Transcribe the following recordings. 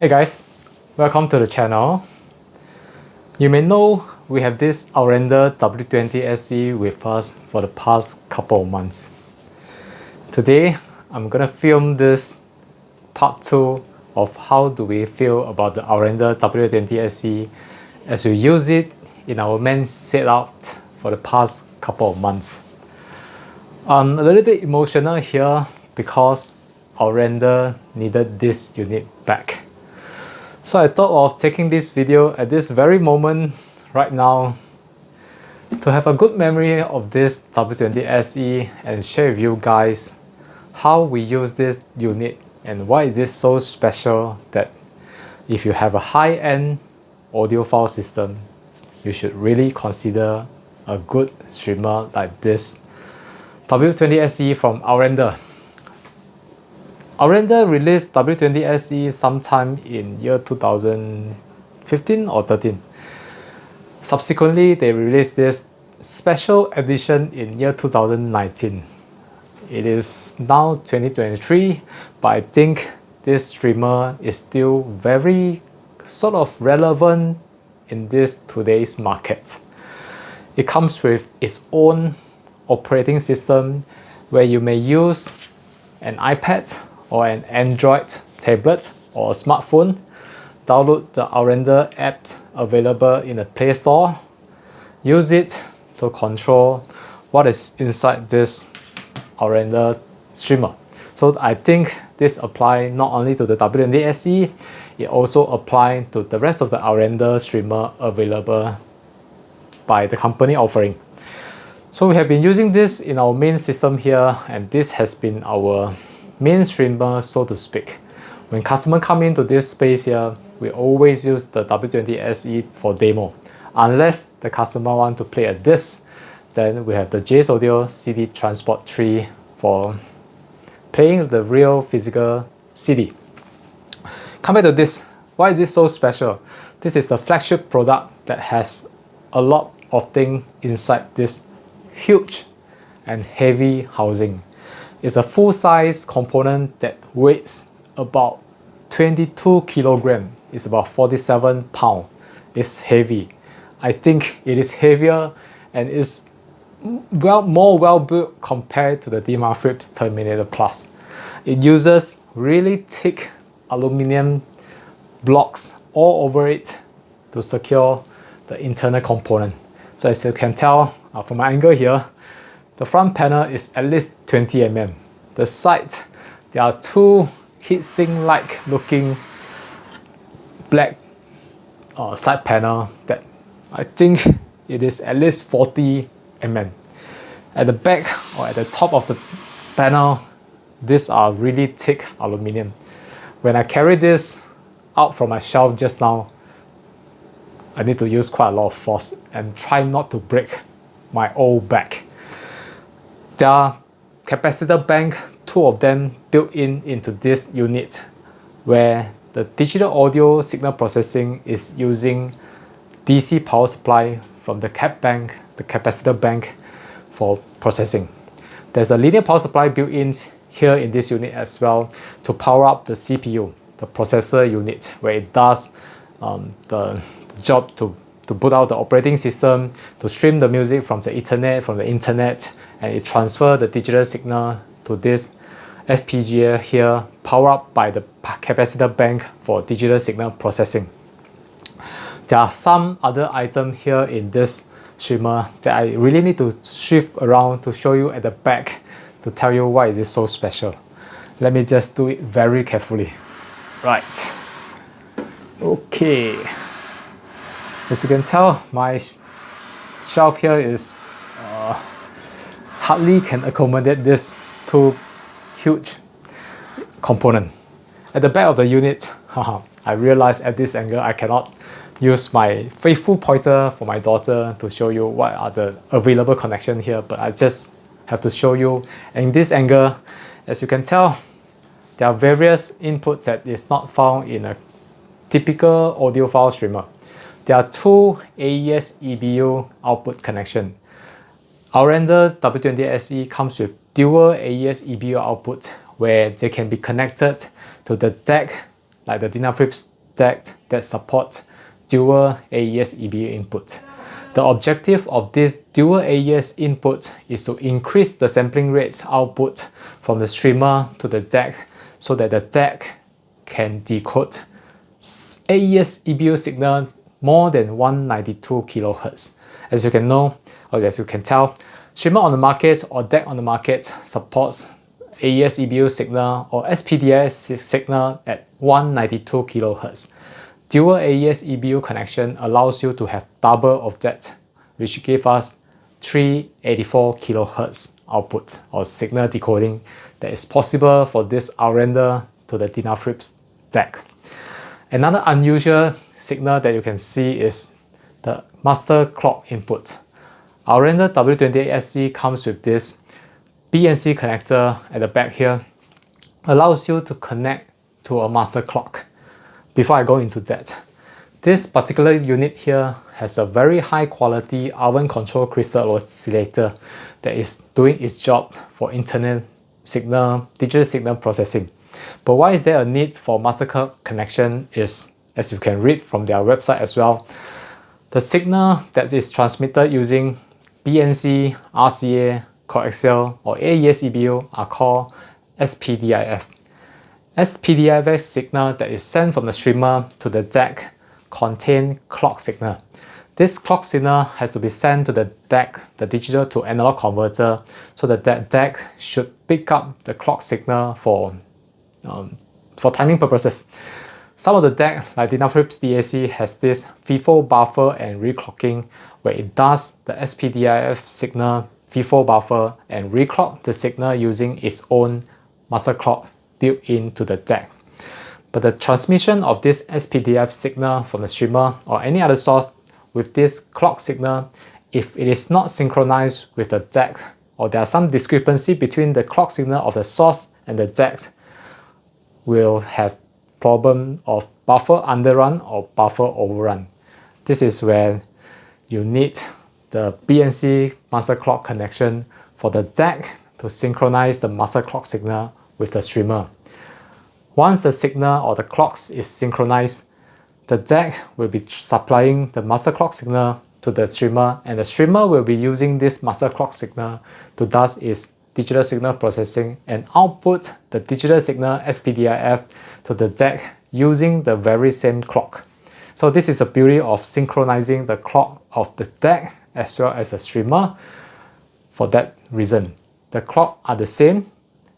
Hey guys, welcome to the channel. You may know we have this Aurender W20SE with us for the past couple of months. Today, I'm gonna film this part 2 of how do we feel about the Aurender W20SE as we use it in our main setup for the past couple of months. I'm a little bit emotional here because Aurender needed this unit back. So I thought of taking this video at this very moment right now to have a good memory of this W20SE and share with you guys how we use this unit and why is it so special that if you have a high-end audiophile system, you should really consider a good streamer like this W20SE from Aurender. Aurender released W20SE sometime in year 2015 or 13. Subsequently, they released this special edition in year 2019. It is now 2023, but I think this streamer is still very sort of relevant in this today's market. It comes with its own operating system where you may use an iPad or an Android tablet or a smartphone, download the Aurender app available in the Play Store, use it to control what is inside this Aurender streamer. So I think this applies not only to the W20SE, it also applies to the rest of the Aurender streamer available by the company offering. So we have been using this in our main system here, and this has been our main streamer, so to speak. When customers come into this space here, we always use the W20SE for demo. Unless the customer want to play a disc, then we have the JS Audio CD Transport 3 for playing the real physical CD. Come back to this. Why is this so special? This is the flagship product that has a lot of things inside this huge and heavy housing. It's a full-size component that weighs about 22 kilograms. It's about 47 pounds. It's heavy. I think it is heavier and is more well built compared to the D-Philips Terminator Plus. It uses really thick aluminum blocks all over it to secure the internal component. So as you can tell from my angle here, the front panel is at least 20 mm. The side, there are two heatsink-like looking black side panel that I think it is at least 40 mm. At the back or at the top of the panel, these are really thick aluminum. When I carry this out from my shelf just now, I need to use quite a lot of force and try not to break my old back. There are capacitor bank, two of them built into this unit, where the digital audio signal processing is using DC power supply from the capacitor bank for processing. There's a linear power supply built in here in this unit as well to power up the CPU, the processor unit, where it does the job to boot out the operating system, to stream the music from the internet, and it transfers the digital signal to this FPGA here, powered up by the capacitor bank for digital signal processing. There are some other items here in this streamer that I really need to shift around to show you at the back to tell you why it is so special. Let me just do it very carefully. Right. Okay. As you can tell, my shelf here is hardly can accommodate this two huge component. At the back of the unit, I realized at this angle I cannot use my faithful pointer for my daughter to show you what are the available connections here, but I just have to show you. And in this angle, as you can tell, there are various inputs that is not found in a typical audiophile streamer. There are two AES EBU output connections. Aurender W20SE comes with dual AES EBU output where they can be connected to the DAC like the Dynaflips deck that support dual AES EBU input. The objective of this dual AES input is to increase the sampling rates output from the streamer to the deck so that the deck can decode AES EBU signal more than 192 kHz. As you can know, or as you can tell, streamer on the market or deck on the market supports AES EBU signal or SPDIF signal at 192 kHz. Dual AES EBU connection allows you to have double of that, which gave us 384 kHz output or signal decoding that is possible for this Aurender to the Dynaflips deck. Another unusual signal that you can see is the master clock input. Aurender W20SE comes with this BNC connector at the back here, allows you to connect to a master clock. Before I go into that, this particular unit here has a very high quality oven control crystal oscillator that is doing its job for internet signal, digital signal processing. But why is there a need for master clock connection is, as you can read from their website as well, the signal that is transmitted using BNC, RCA, coaxial or AES EBU are called SPDIF. SPDIF signal that is sent from the streamer to the deck contain clock signal. This clock signal has to be sent to the deck, the digital to analog converter, so that that deck should pick up the clock signal for timing purposes. Some of the deck, like Dynaflips DAC, has this FIFO buffer and reclocking, where it does the SPDIF signal FIFO buffer and reclock the signal using its own master clock built into the deck. But the transmission of this SPDIF signal from the streamer or any other source with this clock signal, if it is not synchronized with the deck or there are some discrepancy between the clock signal of the source and the deck, will have problem of buffer underrun or buffer overrun. This is where you need the BNC master clock connection for the deck to synchronize the master clock signal with the streamer. Once the signal or the clocks is synchronized, the deck will be supplying the master clock signal to the streamer, and the streamer will be using this master clock signal to do its digital signal processing and output the digital signal SPDIF to the deck using the very same clock. So this is the beauty of synchronizing the clock of the deck as well as the streamer. For that reason, the clock are the same.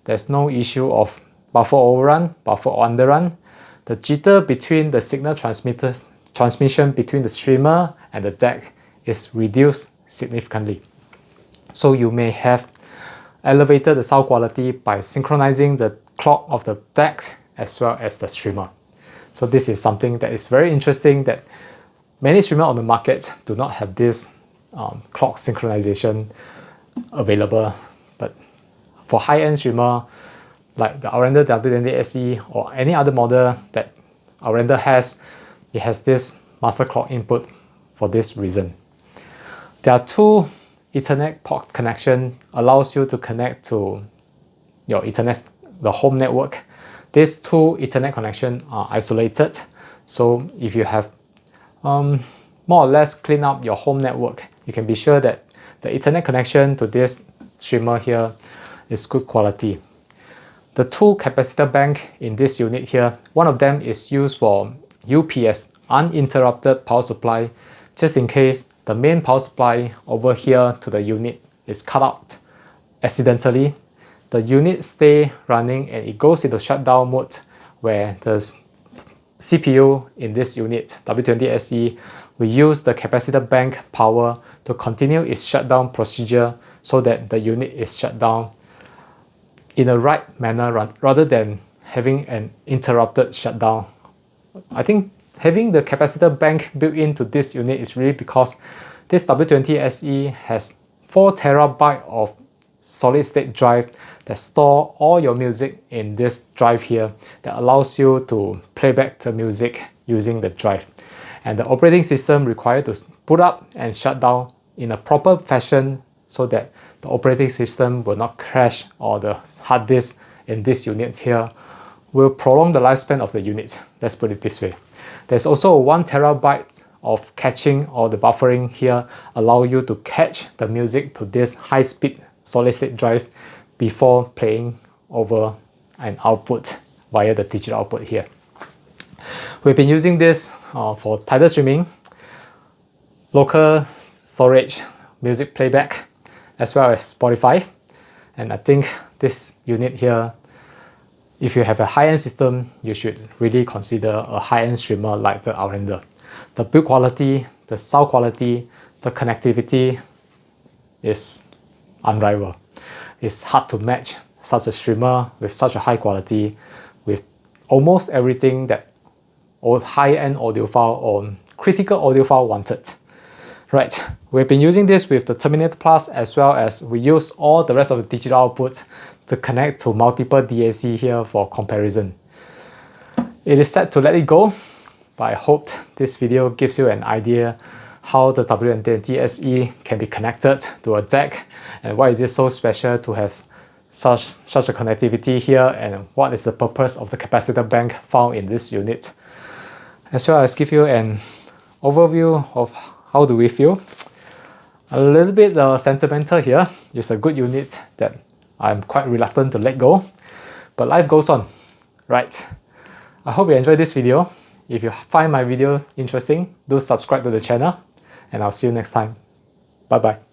There's no issue of buffer overrun, buffer underrun. The jitter between the signal transmission between the streamer and the deck is reduced significantly. So you may have elevated the sound quality by synchronizing the clock of the deck as well as the streamer. So this is something that is very interesting, that many streamers on the market do not have this clock synchronization available. But for high-end streamer like the Aurender W20SE or any other model that Aurender has, it has this master clock input for this reason. There are two Ethernet port connection allows you to connect to your Ethernet, the home network. These two Ethernet connections are isolated. So if you have more or less clean up your home network, you can be sure that the Ethernet connection to this streamer here is good quality. The two capacitor bank in this unit here, one of them is used for UPS, uninterrupted power supply, just in case the main power supply over here to the unit is cut out accidentally. The unit stay running and it goes into shutdown mode, where the CPU in this unit, W20SE, will use the capacitor bank power to continue its shutdown procedure so that the unit is shut down in the right manner rather than having an interrupted shutdown. I think having the capacitor bank built into this unit is really because this W20SE has 4 TB of solid state drive that store all your music in this drive here, that allows you to play back the music using the drive. And the operating system required to put up and shut down in a proper fashion so that the operating system will not crash or the hard disk in this unit here will prolong the lifespan of the unit. Let's put it this way. There's also 1 terabyte of caching or the buffering here, allow you to catch the music to this high-speed solid-state drive before playing over an output via the digital output here. We've been using this for tidal streaming, local storage, music playback, as well as Spotify. And I think this unit here, if you have a high-end system, you should really consider a high-end streamer like the Aurender. The build quality, the sound quality, the connectivity is unrivaled. It's hard to match such a streamer with such a high quality, with almost everything that high-end audiophile or critical audiophile wanted. Right, we've been using this with the Terminator Plus, as well as we use all the rest of the digital outputs to connect to multiple DAC here for comparison. It is set to let it go, but I hope this video gives you an idea how the W20SE can be connected to a DAC, and why is it so special to have such a connectivity here, and what is the purpose of the capacitor bank found in this unit, as well as give you an overview of how do we feel. A little bit sentimental here. It's a good unit that I'm quite reluctant to let go, but life goes on, right? I hope you enjoyed this video. If you find my video interesting, do subscribe to the channel, and I'll see you next time. Bye bye.